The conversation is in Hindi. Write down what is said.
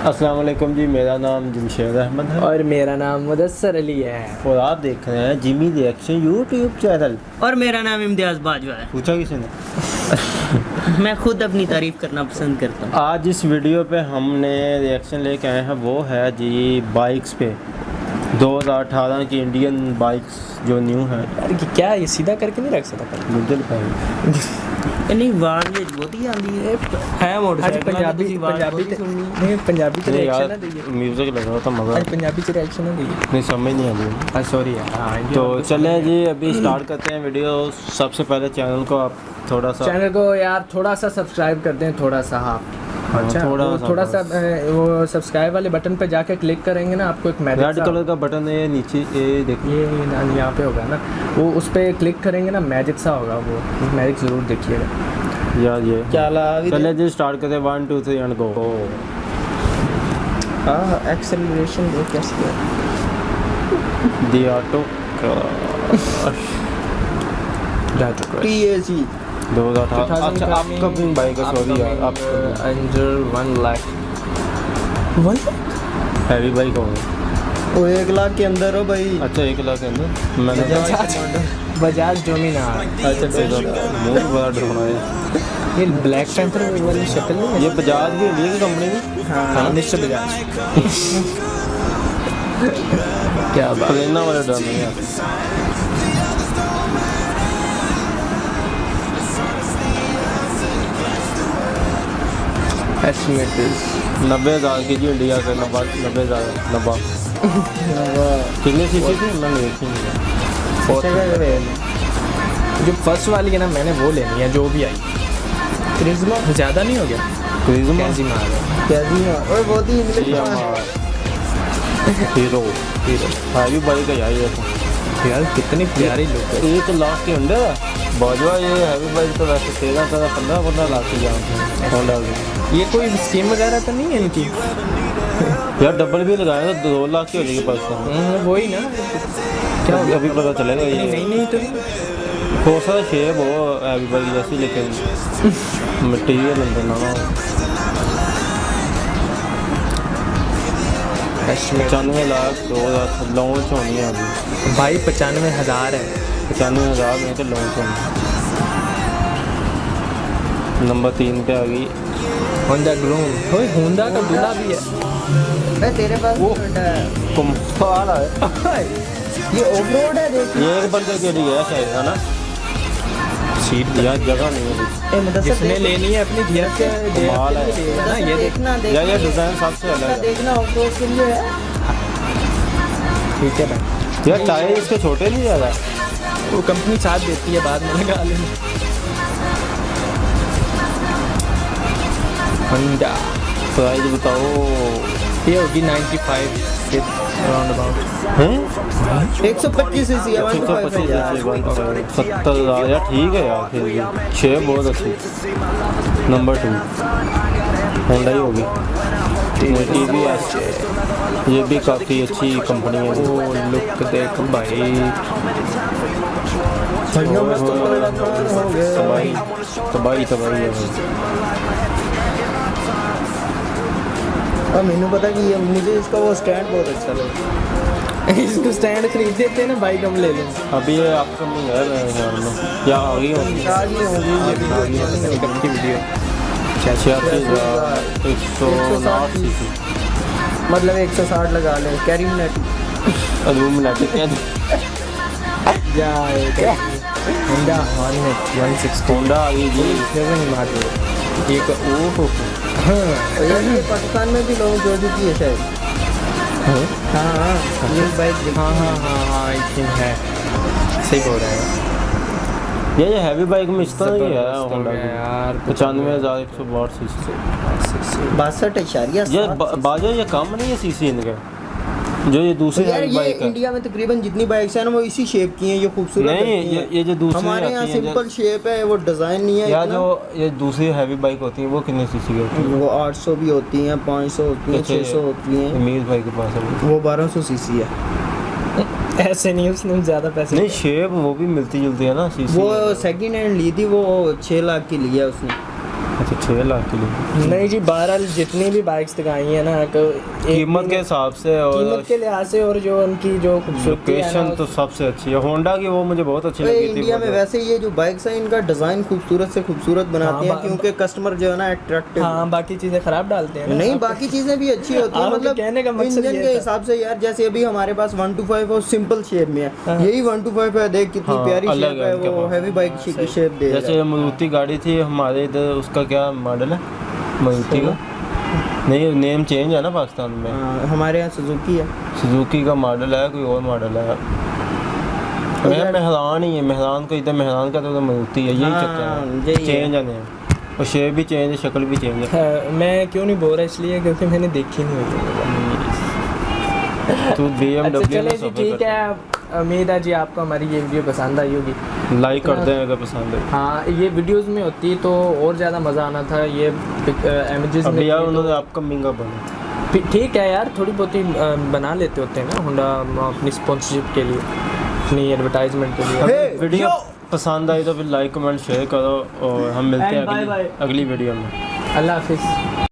अस्सलाम वालेकुम जी, मेरा नाम जमशेद अहमद है और मेरा नाम मुदस्सर अली है और आप देख रहे हैं जिमी रिएक्शन यूट्यूब चैनल। और मेरा नाम इम्तियाज़ बाजवा है। पूछा किसी ने? मैं खुद अपनी तारीफ़ करना पसंद करता हूँ। आज इस वीडियो पे हमने रिएक्शन लेके आए हैं, वो है जी बाइक्स पे 2018 की इंडियन बाइक्स जो न्यू है। यार कि क्या ये सीधा करके नहीं रख सकता मुझे भाई नहीं आवाज़ में बहुत ही आती है आज मोटरसाइकिल पंजाबी नहीं पंजाबी से रिएक्शन ना दीजिए। म्यूजिक लग रहा था मगर आज पंजाबी से रिएक्शन ना दीजिए। नहीं समझ नहीं आ रही। सॉरी यार। तो चलें जी, अभी स्टार्ट करते हैं वीडियो। सबसे पहले चैनल को आप थोड़ा सा चैनल को यार थोड़ा सा सब्सक्राइब कर दें, थोड़ा सा। हाँ अच्छा, थोड़ा सा वो सब्सक्राइब वाले बटन पे जाके क्लिक करेंगे ना, आपको एक मैजिक रेड कलर का बटन है नीचे, ये देखिए यहाँ पे होगा ना, वो उस पर क्लिक करेंगे ना, मैजिक सा होगा वो मैजिक ज़रूर देखिएगा यार। ये क्या चले जी स्टार्ट करते हैं 1 2 3 एंड गो। एक्सेलरेशन दो कैसे दी ऑटो PAC 2018। अच्छा आपका भी बाइक है, सॉरी यार। आप अंडर 1 लाख हैवी बाइक होगा। वो 1 लाख के अंदर हो भाई। अच्छा 1 लाख के अंदर मैंने बजाज डोमिनार। अच्छा मुझे बड़ा डर बना है। ये ब्लैक पैंथर वाली शक्ल नहीं है? ये बजाज भी इंडिया की कंपनी की। हाँ मिस्टर बजाज। क्या बात। प्लेना वाला डर नहीं है। एस्टिमेट इज 90,000 की जी इंडिया से। 90,000 कितने सीसी थी मैंने देखी नहीं। जो फर्स्ट वाली है ना, मैंने वो लेनी है जो भी आई। क्रिज्मा ज़्यादा नहीं हो गया? क्रिज्मा कैसी मार है और बहुत ही इंग्लिश हीरो हैवी बाइक है यार। ये तो यार कितनी प्यारी लुक है। 1 लाख के अंदर बाजवा। ये हैवी बाइक तो वैसे 13 लाख की जाती होंडा की। ये कोई स्कीम वगैरह तो नहीं है इनकी? यार डबल भी लगाया तो 2 लाख की हो जाएगी पाकिस्तान। वही ना, क्या अभी पता चलेगा। ये नहीं तो हो सकता शेप हो हैवी बाइक जैसी, लेकिन मटीरियल अंदर ना हो। 95 लाख 2000 लॉन्च होनी है अभी भाई। 95,000 है। 95,000 में तो लॉन्च होनी। नंबर 3 पे आ गई होंडा ग्रूम। होंडा का दूल्हा भी है। तेरे पास वो कमाल है। ये ऑफ रोड है, देख। ये एक बंदे के लिए है शायद, है ना? सीट यार जगह नहीं है। जिसने लेनी है अपनी घर के कमाल है ना, ये देखना यार। ये डिज़ाइन सबसे अलग है। देखना ऑफ रोड के लिए है। ठीक है भाई। यार टायर इसके छोटे नहीं ज़्यादा। वो कंपनी साथ देती है, बाद में लगा लेना। होंडा प्राइस बताओ। ये होगी 95 के अराउंड अबाउट। हैं 125 सीसी है। 125 70,000 यार ठीक है यार। फिर भी 6 बहुत अच्छी। नंबर 2 होंडा ही होगी। TVS ये भी काफ़ी अच्छी कंपनी है। वो लुक देख भाई। तबाही है। और मैंने पता कि ये मुझे इसका वो स्टैंड बहुत अच्छा लगा। इसको स्टैंड खरीद देते हैं ना, बाइक हम ले लेंगे। अभी ये आपका नहीं है मेरे ख्याल में, या आ गई होगी। आज ही होगी कब की वीडियो? 86,000 160 सीसी। मतलब 160 लगा ले। कैरीनेट अल्यूमिनेटिक है। जाए होंडा हॉर्नेट 160 होंडा आ गई जी। एक ओहो। ये पाकिस्तान में भी लोग जो चुकी है शायद। हाँ ये बाइक हाँ आई थिंक है। सही बोल रहा है ये हैवी बाइक में इस तरह ही है होंडा की यार। 95,162 सीसी। 62.7। ये बाजो ये कम नहीं है सीसी इनके, जो ये दूसरी यार हैवी ये बाइक है। इंडिया में तकरीबन जितनी बाइक्स हैं ना वो इसी शेप की हैं। ये खूबसूरत नहीं लगती हैं। ये जो दूसरी हमारे यहाँ आती हैं, सिंपल शेप है, वो डिज़ाइन नहीं है या इतना। जो ये दूसरी हैवी बाइक होती है वो कितने सीसी की होती है? वो 800 भी होती हैं, 500 होती हैं, 600 होती हैं। मीर भाई के पास है वो 1200 सीसी है। ऐसे नहीं, उसने ज़्यादा पैसे नहीं शेप वो भी मिलती जुलती है ना सीसी। वो सेकंड हैंड ली थी, वो 6 लाख की ली है उसने। अच्छा 6 लाख की ली। नहीं जी, बहरहाल जितनी भी बाइक्स दिखाई हैं ना, तो कीमत के हिसाब से और कीमत के लिहाज से और जो उनकी जो खूबसूरती है लोकेशन ना, तो सबसे अच्छी है। होंडा की वो मुझे बहुत अच्छी भाई लगी थी। इंडिया में वैसे ये जो बाइक्स हैं इनका डिजाइन खूबसूरत से खूबसूरत बनाते हैं, हाँ, क्योंकि कस्टमर जो है ना अट्रैक्टिव। हाँ बाकी चीज़ें ख़राब डालते हैं ना। नहीं, बाकी चीजें भी अच्छी होती हैं, आपके मतलब कहने का मकसद इंजन ये के था। हिसाब से यार। जैसे अभी हमारे पास 125 और सिंपल शेप में है, यही 125 है, देख कितनी हाँ, प्यारी अलग शेप है है, इनके वो पास। हैवी बाइक की शेप दे जैसे ये मारुति गाड़ी थी हमारे इधर, उसका क्या मॉडल है मारुति का? नहीं, नेम चेंज है ना पाकिस्तान में। हमारे यहाँ सुजुकी है। सुजुकी का मॉडल है, कोई और मॉडल है। मैं मेहरान ही है, मेहरान को इधर मेहरान का तो मारुति है, यही चक्कर है, चेंज है नेम। और शेप भी चेंज है, शक्ल भी चेंज है। मैं क्यों नहीं बोल रहा, इसलिए क्योंकि मैंने देखी नहीं हुई। तो BMW अच्छा चले में जी, सफ़र ठीक करता है। उम्मीद है जी आपको हमारी ये वीडियो पसंद आई होगी। है। लाइक कर दें अगर पसंद है। हाँ, ये वीडियोस में होती तो और ज़्यादा मज़ा आना था। ये इमेजेस में अभी यार थी तो- उन्होंने आपका महंगा बना। ठीक है यार, थोड़ी बहुत ही बना लेते होते हैं ना होंडा अपनी स्पॉन्सरशिप के लिए, अपनी एडवर्टाइजमेंट के लिए। Hey, video yo! पसंद आई तो फिर लाइक कमेंट शेयर करो और हम मिलते हैं And bye bye. अगली वीडियो में। अल्लाह हाफिज़।